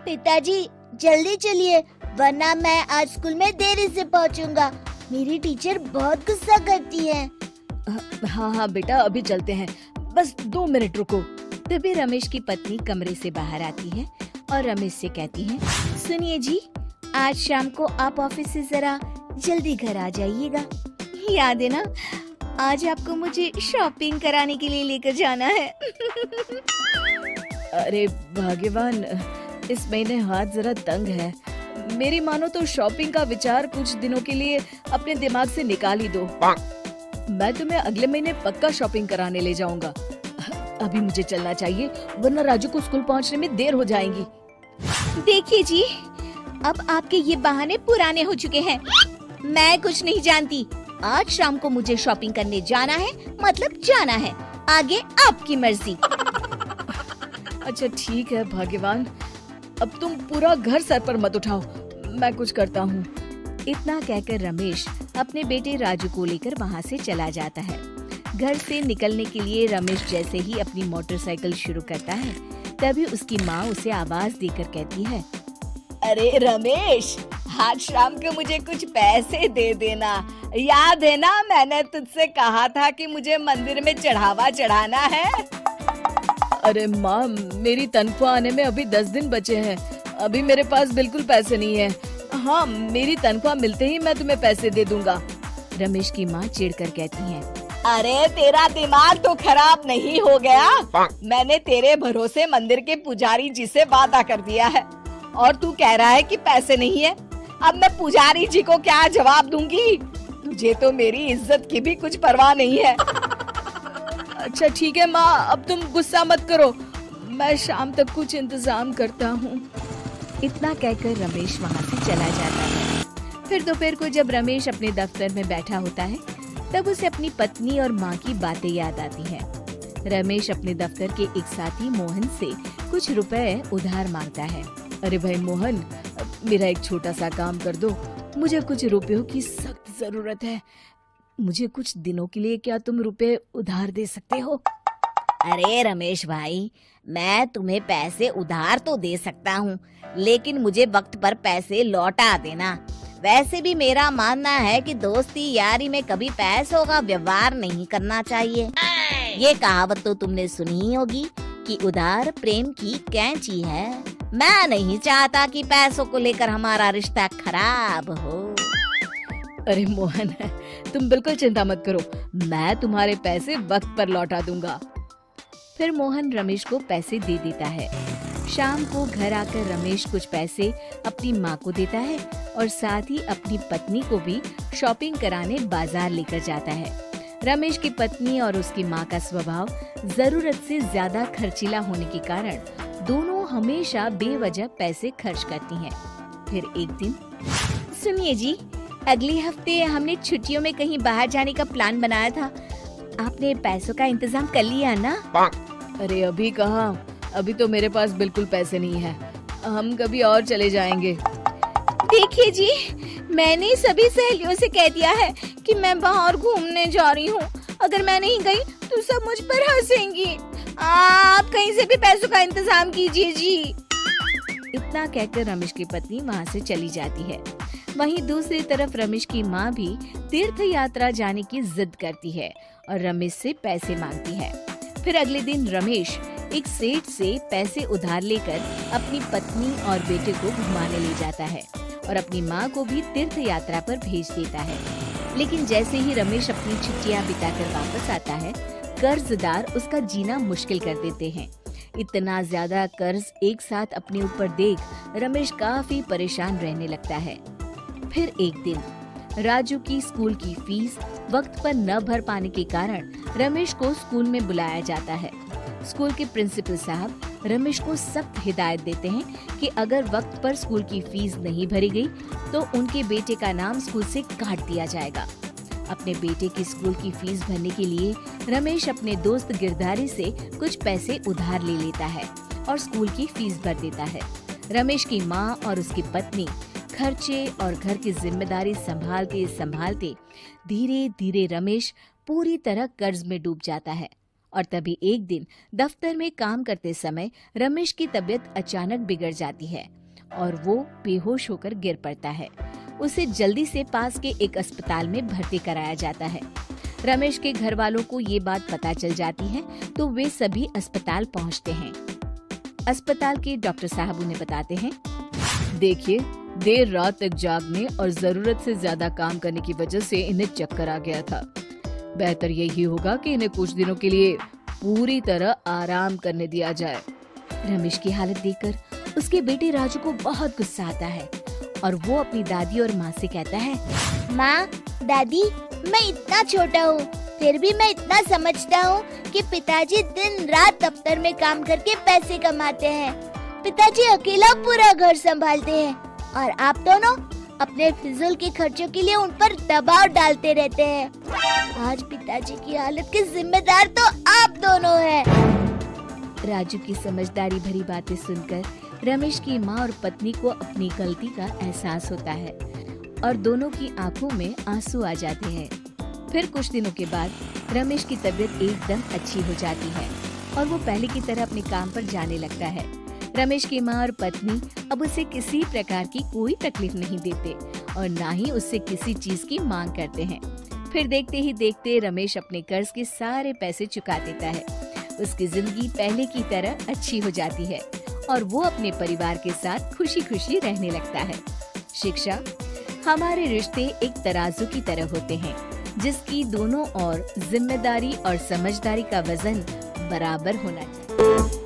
पिताजी जल्दी चलिए, वरना मैं आज स्कूल में देरी से पहुंचूंगा। मेरी टीचर बहुत गुस्सा करती है। हाँ बेटा, अभी चलते हैं, बस 2 मिनट रुको। तभी रमेश की पत्नी कमरे से बाहर आती है और रमेश से कहती है, सुनिए जी, आज शाम को आप ऑफिस से जरा जल्दी घर आ जाइएगा। याद है ना, आज आपको मुझे शॉपिंग कराने के लिए लेकर जाना है। अरे भाग्यवान, इस महीने हाथ जरा तंग है। मेरी मानो तो शॉपिंग का विचार कुछ दिनों के लिए अपने दिमाग से निकाल ही दो। मैं तुम्हें अगले महीने पक्का शॉपिंग कराने ले जाऊंगा। अभी मुझे चलना चाहिए, वरना राजू को स्कूल पहुंचने में देर हो जाएगी। देखिए जी, अब आपके ये बहाने पुराने हो चुके हैं। मैं कुछ नहीं जानती। आज शाम को मुझे शॉपिंग करने जाना है, मतलब जाना है। आगे आपकी मर्जी। अच्छा ठीक है भाग्यवान, अब तुम पूरा घर सर पर मत उठाओ, मैं कुछ करता हूँ। इतना कहकर रमेश अपने बेटे राजू को लेकर वहाँ से चला जाता है। घर से निकलने के लिए रमेश जैसे ही अपनी मोटरसाइकिल शुरू करता है, तभी उसकी माँ उसे आवाज देकर कहती है, अरे रमेश, आज शाम को मुझे कुछ पैसे दे देना। याद है ना, मैंने तुझसे कहा था कि मुझे मंदिर में चढ़ावा चढ़ाना है। अरे माँ, मेरी तनख्वाह आने में अभी 10 दिन बचे हैं। अभी मेरे पास बिल्कुल पैसे नहीं है। हाँ, मेरी तनख्वाह मिलते ही मैं तुम्हें पैसे दे दूंगा। रमेश की माँ चिढ़कर कहती है, अरे तेरा दिमाग तो खराब नहीं हो गया? मैंने तेरे भरोसे मंदिर के पुजारी जी से वादा कर दिया है और तू कह रहा है कि पैसे नहीं है। अब मैं पुजारी जी को क्या जवाब दूंगी? तुझे तो मेरी इज्जत की भी कुछ परवाह नहीं है। अच्छा ठीक है माँ, अब तुम गुस्सा मत करो, मैं शाम तक कुछ इंतजाम करता हूँ। इतना कहकर रमेश वहाँ से चला जाता है। फिर दोपहर को जब रमेश अपने दफ्तर में बैठा होता है, तब उसे अपनी पत्नी और माँ की बातें याद आती हैं। रमेश अपने दफ्तर के एक साथी मोहन से कुछ रुपए उधार मांगता है। अरे भाई मोहन, मेरा एक छोटा सा काम कर दो, मुझे कुछ रुपयों की सख्त जरूरत है। मुझे कुछ दिनों के लिए क्या तुम रुपए उधार दे सकते हो? अरे रमेश भाई, मैं तुम्हें पैसे उधार तो दे सकता हूँ, लेकिन मुझे वक्त पर पैसे लौटा देना। वैसे भी मेरा मानना है कि दोस्ती यारी में कभी पैसों का व्यवहार नहीं करना चाहिए। ये कहावत तो तुमने सुनी ही होगी कि उधार प्रेम की कैंची है। मैं नहीं चाहता कि पैसों को लेकर हमारा रिश्ता खराब हो। अरे मोहन, तुम बिल्कुल चिंता मत करो, मैं तुम्हारे पैसे वक्त पर लौटा दूंगा। फिर मोहन रमेश को पैसे दे देता है। शाम को घर आकर रमेश कुछ पैसे अपनी माँ को देता है और साथ ही अपनी पत्नी को भी शॉपिंग कराने बाजार लेकर जाता है। रमेश की पत्नी और उसकी माँ का स्वभाव जरूरत से ज्यादा खर्चीला होने के कारण दोनों हमेशा बेवजह पैसे खर्च करती हैं। फिर एक दिन, सुनिए जी, अगले हफ्ते हमने छुट्टियों में कहीं बाहर जाने का प्लान बनाया था। आपने पैसों का इंतजाम कर लिया ना? अरे अभी कहाँ, अभी तो मेरे पास बिल्कुल पैसे नहीं है। हम कभी और चले जाएंगे। देखिए जी, मैंने सभी सहेलियों से कह दिया है कि मैं बाहर घूमने जा रही हूँ। अगर मैं नहीं गई तो सब मुझ पर हंसेंगी। आप कहीं से भी पैसों का इंतजाम कीजिए जी। इतना कहकर रमेश की पत्नी वहाँ से चली जाती है। वहीं दूसरी तरफ रमेश की माँ भी तीर्थ यात्रा जाने की जिद करती है और रमेश से पैसे मांगती है। फिर अगले दिन रमेश एक सेठ से पैसे उधार लेकर अपनी पत्नी और बेटे को घुमाने ले जाता है और अपनी माँ को भी तीर्थ यात्रा पर भेज देता है। लेकिन जैसे ही रमेश अपनी छुट्टियाँ बिताकर वापस आता है, कर्जदार उसका जीना मुश्किल कर देते हैं। इतना ज्यादा कर्ज एक साथ अपने ऊपर देख रमेश काफी परेशान रहने लगता है। फिर एक दिन राजू की स्कूल की फीस वक्त पर न भर पाने के कारण रमेश को स्कूल में बुलाया जाता है। स्कूल के प्रिंसिपल साहब रमेश को सख्त हिदायत देते हैं कि अगर वक्त पर स्कूल की फीस नहीं भरी गई तो उनके बेटे का नाम स्कूल से काट दिया जाएगा। अपने बेटे की स्कूल की फीस भरने के लिए रमेश अपने दोस्त गिरधारी से कुछ पैसे उधार ले लेता है और स्कूल की फीस भर देता है। रमेश की माँ और उसकी पत्नी खर्चे और घर की जिम्मेदारी संभालते संभालते धीरे धीरे रमेश पूरी तरह कर्ज में डूब जाता है और तभी एक दिन दफ्तर में काम करते समय रमेश की तबीयत अचानक बिगड़ जाती है और वो बेहोश होकर गिर पड़ता है। उसे जल्दी से पास के एक अस्पताल में भर्ती कराया जाता है। रमेश के घर वालों को ये बात पता चल जाती है तो वे सभी अस्पताल पहुंचते हैं। अस्पताल के डॉक्टर साहब उन्हें बताते हैं, देखिए, देर रात तक जागने और जरूरत से ज्यादा काम करने की वजह से इन्हें चक्कर आ गया था। बेहतर यही होगा कि इन्हें कुछ दिनों के लिए पूरी तरह आराम करने दिया जाए। रमेश की हालत देखकर उसके बेटे राजू को बहुत गुस्सा आता है और वो अपनी दादी और माँ से कहता है, माँ, दादी, मैं इतना छोटा हूँ, फिर भी मैं इतना समझता हूँ कि पिताजी दिन रात दफ्तर में काम करके पैसे कमाते हैं। पिताजी अकेला पूरा घर संभालते हैं और आप दोनों अपने फिजूल के खर्चों के लिए उन पर दबाव डालते रहते हैं। आज पिताजी की हालत के जिम्मेदार तो आप दोनों हैं। राजू की समझदारी भरी बातें सुनकर रमेश की माँ और पत्नी को अपनी गलती का एहसास होता है और दोनों की आंखों में आंसू आ जाते हैं। फिर कुछ दिनों के बाद रमेश की तबीयत एकदम अच्छी हो जाती है और वो पहले की तरह अपने काम पर जाने लगता है। रमेश की माँ और पत्नी अब उसे किसी प्रकार की कोई तकलीफ नहीं देते और ना ही उससे किसी चीज की मांग करते हैं। फिर देखते ही देखते रमेश अपने कर्ज के सारे पैसे चुका देता है। उसकी जिंदगी पहले की तरह अच्छी हो जाती है और वो अपने परिवार के साथ खुशी खुशी रहने लगता है। शिक्षा, हमारे रिश्ते एक तराजू की तरह होते हैं जिसकी दोनों ओर जिम्मेदारी और समझदारी का वजन बराबर होना चाहिए।